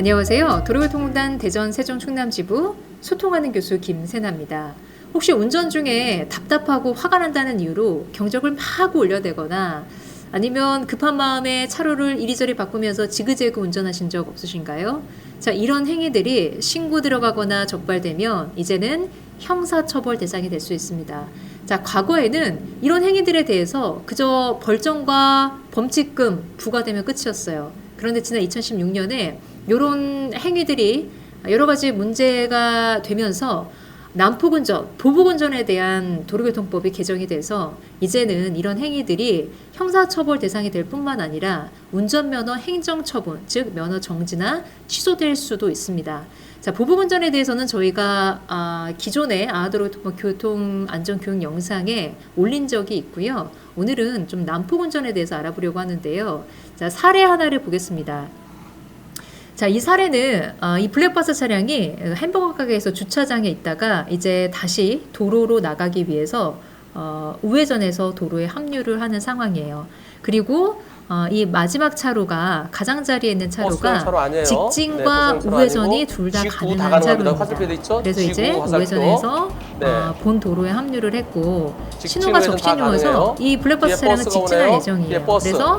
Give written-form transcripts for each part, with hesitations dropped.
안녕하세요. 도로교통공단 대전 세종 충남지부 소통하는 교수 김세나입니다. 혹시 운전 중에 답답하고 화가 난다는 이유로 경적을 막 올려대거나 아니면 급한 마음에 차로를 이리저리 바꾸면서 지그재그 운전하신 적 없으신가요? 자, 이런 행위들이 신고 들어가거나 적발되면 이제는 형사처벌 대상이 될 수 있습니다. 자, 과거에는 이런 행위들에 대해서 그저 벌점과 범칙금 부과되면 끝이었어요. 그런데 지난 2016년에 이런 행위들이 여러 가지 문제가 되면서 난폭운전, 보복운전에 대한 도로교통법이 개정이 돼서 이제는 이런 행위들이 형사처벌 대상이 될 뿐만 아니라 운전면허 행정처분, 즉 면허 정지나 취소될 수도 있습니다. 자, 보복운전에 대해서는 저희가 기존에 교통안전교육 영상에 올린 적이 있고요. 오늘은 좀 난폭운전에 대해서 알아보려고 하는데요. 자, 사례 하나를 보겠습니다. 자, 이 사례는 이 블랙박스 차량이 햄버거 가게에서 주차장에 있다가 이제 다시 도로로 나가기 위해서 우회전해서 도로에 합류를 하는 상황이에요. 그리고 이 마지막 차로가 가장자리에 있는 차로가 직진과 우회전이 둘 다 가능한 차로입니다. 그래서 이제 우회전해서 본 도로에 합류를 했고 신호가 접신호여서 이 블랙박스 차량은 직진할 예정이에요. 그래서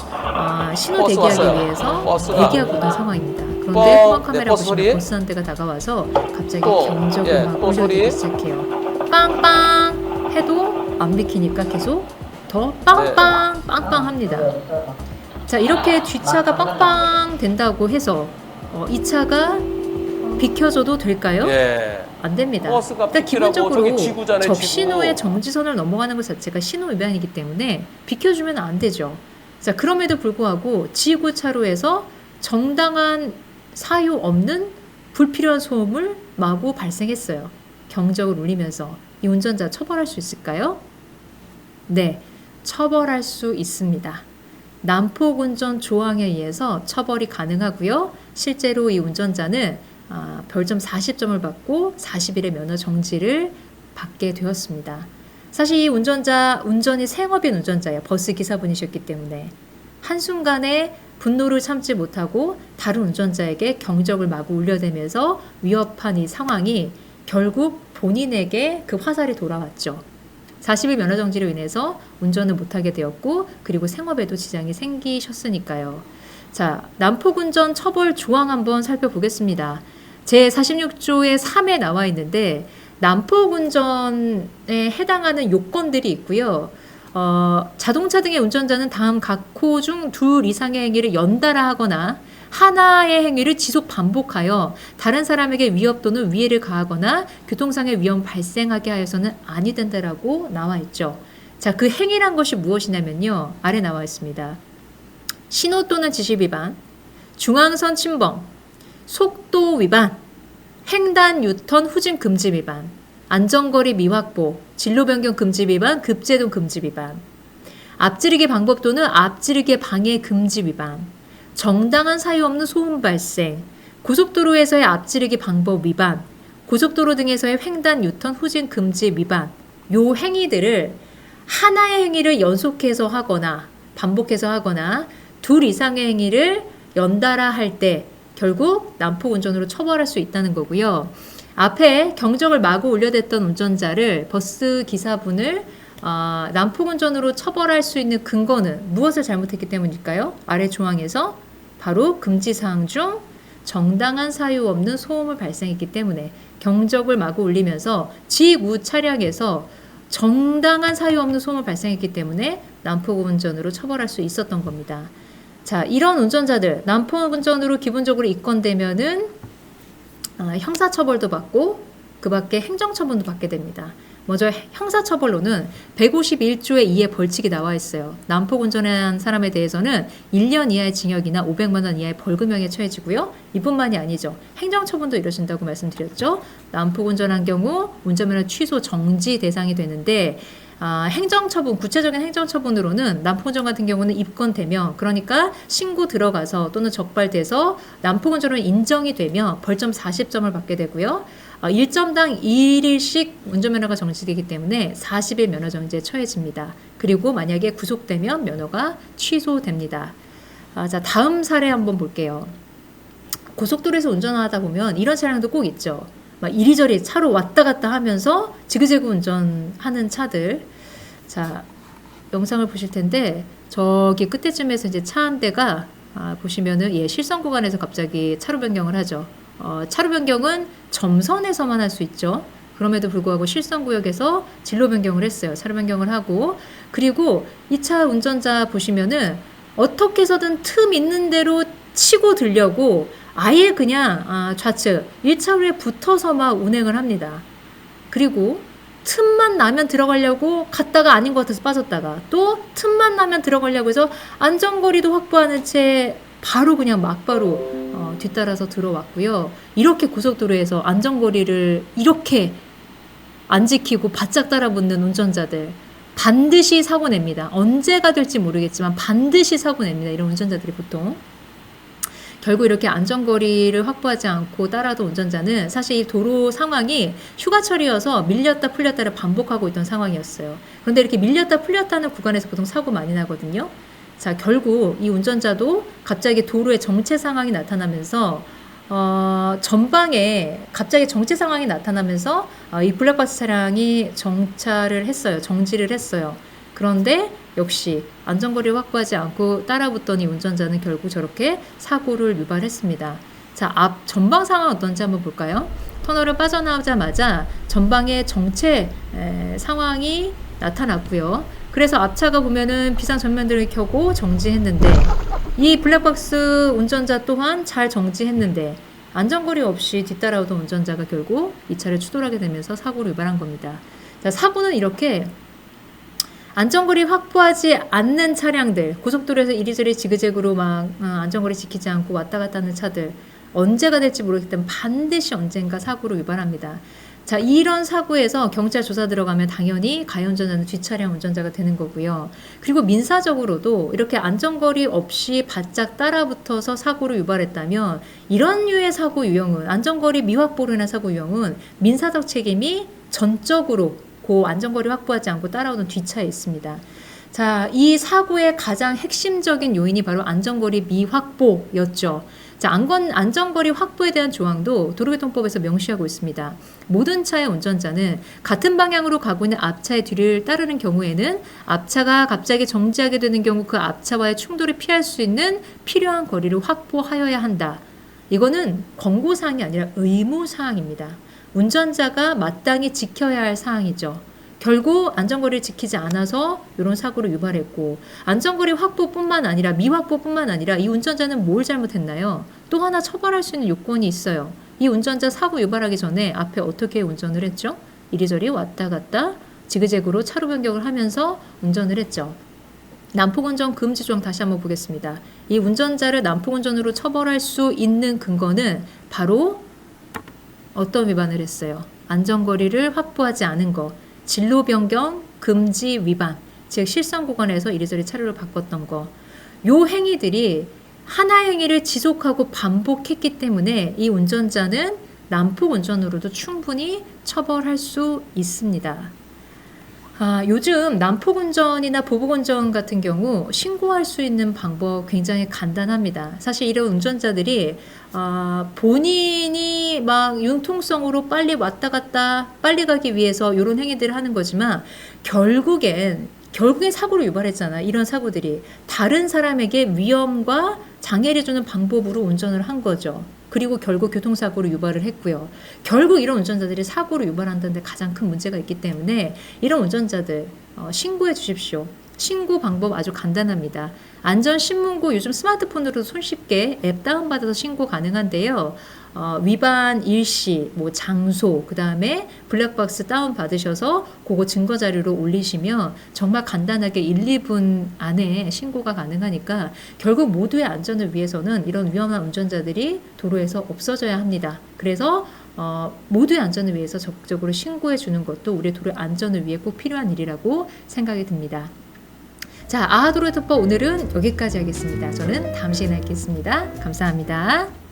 신호 대기하기 위해서 대기하고 있는 상황입니다. 그런데 후방 카메라 보시면 버스 한 대가 다가와서 갑자기 경적을 막 울려주기 시작해요. 빵빵 해도 안 비키니까 계속 더 빵빵 빵빵 합니다. 자, 이렇게 뒷차가 빵빵 된다고 해서 이 차가 비켜줘도 될까요? 안 됩니다. 일단 기본적으로 접신호의 정지선을 넘어가는 것 자체가 신호 위반이기 때문에 비켜주면 안 되죠. 자, 그럼에도 불구하고 지구차로에서 정당한 사유 없는 불필요한 소음을 마구 발생했어요. 경적을 울리면서 이 운전자 처벌할 수 있을까요? 네, 처벌할 수 있습니다. 난폭운전 조항에 의해서 처벌이 가능하고요. 실제로 이 운전자는 별점 40점을 받고 40일의 면허 정지를 받게 되었습니다. 사실 이 운전이 생업인 운전자예요. 버스 기사분이셨기 때문에 한순간에 분노를 참지 못하고 다른 운전자에게 경적을 마구 울려대면서 위협한 이 상황이 결국 본인에게 그 화살이 돌아왔죠. 40일 면허 정지로 인해서 운전을 못하게 되었고 그리고 생업에도 지장이 생기셨으니까요. 자, 난폭운전 처벌 조항 한번 살펴보겠습니다. 제46조의 3에 나와 있는데 난폭운전에 해당하는 요건들이 있고요. 자동차 등의 운전자는 다음 각호 중 둘 이상의 행위를 연달아 하거나 하나의 행위를 지속 반복하여 다른 사람에게 위협 또는 위해를 가하거나 교통상의 위험 발생하게 하여서는 아니 된다라고 나와 있죠. 자, 그 행위란 것이 무엇이냐면요. 아래 나와 있습니다. 신호 또는 지시 위반, 중앙선 침범, 속도 위반, 횡단 유턴 후진 금지 위반, 안전거리 미확보, 진로 변경 금지 위반, 급제동 금지 위반, 앞지르기 방법 또는 앞지르기 방해 금지 위반, 정당한 사유 없는 소음 발생, 고속도로에서의 앞지르기 방법 위반, 고속도로 등에서의 횡단 유턴 후진 금지 위반, 요 행위들을 하나의 행위를 연속해서 하거나 반복해서 하거나 둘 이상의 행위를 연달아 할 때 결국 난폭운전으로 처벌할 수 있다는 거고요. 앞에 경적을 마구 울려댔던 운전자를 버스 기사분을 난폭운전으로 처벌할 수 있는 근거는 무엇을 잘못했기 때문일까요? 아래 조항에서 바로 금지사항 중 정당한 사유 없는 소음을 발생했기 때문에 경적을 마구 울리면서 지우 차량에서 정당한 사유 없는 소음을 발생했기 때문에 난폭운전으로 처벌할 수 있었던 겁니다. 자, 이런 운전자들 난폭운전으로 기본적으로 입건되면은 형사처벌도 받고 그 밖에 행정처분도 받게 됩니다. 먼저 형사처벌로는 151조의 2의 벌칙이 나와 있어요. 난폭운전한 사람에 대해서는 1년 이하의 징역이나 500만 원 이하의 벌금형에 처해지고요. 이뿐만이 아니죠. 행정처분도 이루어진다고 말씀드렸죠. 난폭운전한 경우 운전면허 취소 정지 대상이 되는데 행정처분, 구체적인 행정처분으로는 난폭운전 같은 경우는 입건되면 그러니까 신고 들어가서 또는 적발돼서 난폭운전으로 인정이 되면 벌점 40점을 받게 되고요. 1점당 1일씩 운전면허가 정지되기 때문에 40일 면허 정지에 처해집니다. 그리고 만약에 구속되면 면허가 취소됩니다. 자, 다음 사례 한번 볼게요. 고속도로에서 운전하다 보면 이런 차량도 꼭 있죠. 막 이리저리 차로 왔다 갔다 하면서 지그재그 운전하는 차들. 자, 영상을 보실 텐데 저기 끝에쯤에서 이제 차 한 대가 보시면은 실선 구간에서 갑자기 차로 변경을 하죠. 차로 변경은 점선에서만 할 수 있죠. 그럼에도 불구하고 실선 구역에서 진로 변경을 했어요. 차로 변경을 하고, 그리고 이 차 운전자 보시면은 어떻게 해서든 틈 있는 대로 치고 들려고 아예 그냥 좌측 1차로에 붙어서만 운행을 합니다. 그리고 틈만 나면 들어가려고 갔다가 아닌 것 같아서 빠졌다가 또 틈만 나면 들어가려고 해서 안전거리도 확보하는 채 바로 그냥 막바로 뒤따라서 들어왔고요. 이렇게 고속도로에서 안전거리를 이렇게 안 지키고 바짝 따라붙는 운전자들 반드시 사고 냅니다. 언제가 될지 모르겠지만 반드시 사고 냅니다. 이런 운전자들이 보통. 결국 이렇게 안전거리를 확보하지 않고 따라던 운전자는 사실 이 도로 상황이 휴가철이어서 밀렸다 풀렸다를 반복하고 있던 상황이었어요. 그런데 이렇게 밀렸다 풀렸다는 구간에서 보통 사고 많이 나거든요. 자, 결국 이 운전자도 갑자기 도로에 정체 상황이 나타나면서 전방에 갑자기 정체 상황이 나타나면서 이 블랙박스 차량이 정차를 했어요. 정지를 했어요. 그런데 역시 안전거리를 확보하지 않고 따라붙던 이 운전자는 결국 저렇게 사고를 유발했습니다. 자, 전방 상황 어떤지 한번 볼까요? 터널을 빠져나오자마자 전방에 정체 상황이 나타났고요. 그래서 앞차가 보면은 비상 전면등을 켜고 정지했는데 이 블랙박스 운전자 또한 잘 정지했는데 안전거리 없이 뒤따라오던 운전자가 결국 이 차를 추돌하게 되면서 사고를 유발한 겁니다. 자, 사고는 이렇게 안전거리 확보하지 않는 차량들, 고속도로에서 이리저리 지그재그로 막 안전거리 지키지 않고 왔다 갔다 하는 차들, 언제가 될지 모르기 때문에 반드시 언젠가 사고를 유발합니다. 자, 이런 사고에서 경찰 조사 들어가면 당연히 가해운전자는 뒷차량 운전자가 되는 거고요. 그리고 민사적으로도 이렇게 안전거리 없이 바짝 따라붙어서 사고를 유발했다면 이런 류의 사고 유형은, 안전거리 미확보로 인한 사고 유형은 민사적 책임이 전적으로 그 안전거리 확보하지 않고 따라오는 뒷차에 있습니다. 자, 이 사고의 가장 핵심적인 요인이 바로 안전거리 미확보였죠. 자, 안전거리 확보에 대한 조항도 도로교통법에서 명시하고 있습니다. 모든 차의 운전자는 같은 방향으로 가고 있는 앞차의 뒤를 따르는 경우에는 앞차가 갑자기 정지하게 되는 경우 그 앞차와의 충돌을 피할 수 있는 필요한 거리를 확보하여야 한다. 이거는 권고사항이 아니라 의무사항입니다. 운전자가 마땅히 지켜야 할 사항이죠. 결국 안전거리를 지키지 않아서 이런 사고를 유발했고, 안전거리 확보뿐만 아니라 미확보뿐만 아니라 이 운전자는 뭘 잘못했나요? 또 하나 처벌할 수 있는 요건이 있어요. 이 운전자 사고 유발하기 전에 앞에 어떻게 운전을 했죠? 이리저리 왔다 갔다 지그재그로 차로 변경을 하면서 운전을 했죠. 난폭운전 금지 조항 다시 한번 보겠습니다. 이 운전자를 난폭운전으로 처벌할 수 있는 근거는 바로 어떤 위반을 했어요? 안전거리를 확보하지 않은 것, 진로 변경 금지 위반, 즉 실선 구간에서 이리저리 차로를 바꿨던 거. 요 행위들이 하나 행위를 지속하고 반복했기 때문에 이 운전자는 난폭운전으로도 충분히 처벌할 수 있습니다. 요즘 난폭운전이나 보복운전 같은 경우 신고할 수 있는 방법 굉장히 간단합니다. 사실 이런 운전자들이 본인이 막 융통성으로 빨리 왔다 갔다 빨리 가기 위해서 이런 행위들을 하는 거지만 결국엔 사고를 유발했잖아. 이런 사고들이 다른 사람에게 위험과 장애를 주는 방법으로 운전을 한 거죠. 그리고 결국 교통사고를 유발을 했고요. 결국 이런 운전자들이 사고를 유발한다는 데 가장 큰 문제가 있기 때문에 이런 운전자들 신고해 주십시오. 신고 방법 아주 간단합니다. 안전신문고 요즘 스마트폰으로도 손쉽게 앱 다운받아서 신고 가능한데요. 위반 일시, 장소, 그 다음에 블랙박스 다운받으셔서 그거 증거자료로 올리시면 정말 간단하게 1, 2분 안에 신고가 가능하니까 결국 모두의 안전을 위해서는 이런 위험한 운전자들이 도로에서 없어져야 합니다. 그래서 모두의 안전을 위해서 적극적으로 신고해 주는 것도 우리 도로의 안전을 위해 꼭 필요한 일이라고 생각이 듭니다. 자, 아하도로교통법 오늘은 여기까지 하겠습니다. 저는 다음 시간에 뵙겠습니다. 감사합니다.